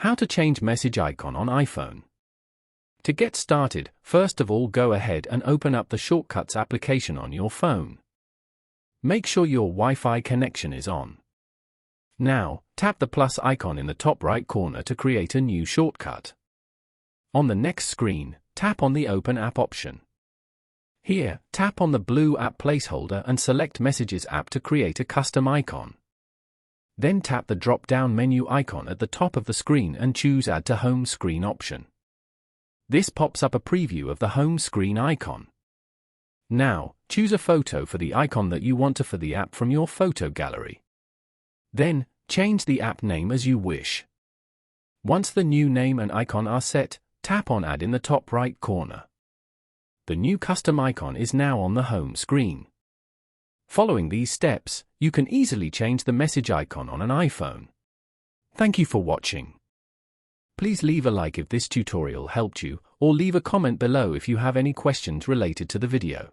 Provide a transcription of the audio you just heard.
How to change message icon on iPhone. To get started, first of all go ahead and open up the Shortcuts application on your phone. Make sure your Wi-Fi connection is on. Now, tap the plus icon in the top right corner to create a new shortcut. On the next screen, tap on the Open App option. Here, tap on the blue app placeholder and select Messages app to create a custom icon. Then tap the drop-down menu icon at the top of the screen and choose Add to Home Screen option. This pops up a preview of the home screen icon. Now, choose a photo for the icon that you want for the app from your photo gallery. Then, change the app name as you wish. Once the new name and icon are set, tap on Add in the top right corner. The new custom icon is now on the home screen. Following these steps, you can easily change the message icon on an iPhone. Thank you for watching. Please leave a like if this tutorial helped you, or leave a comment below if you have any questions related to the video.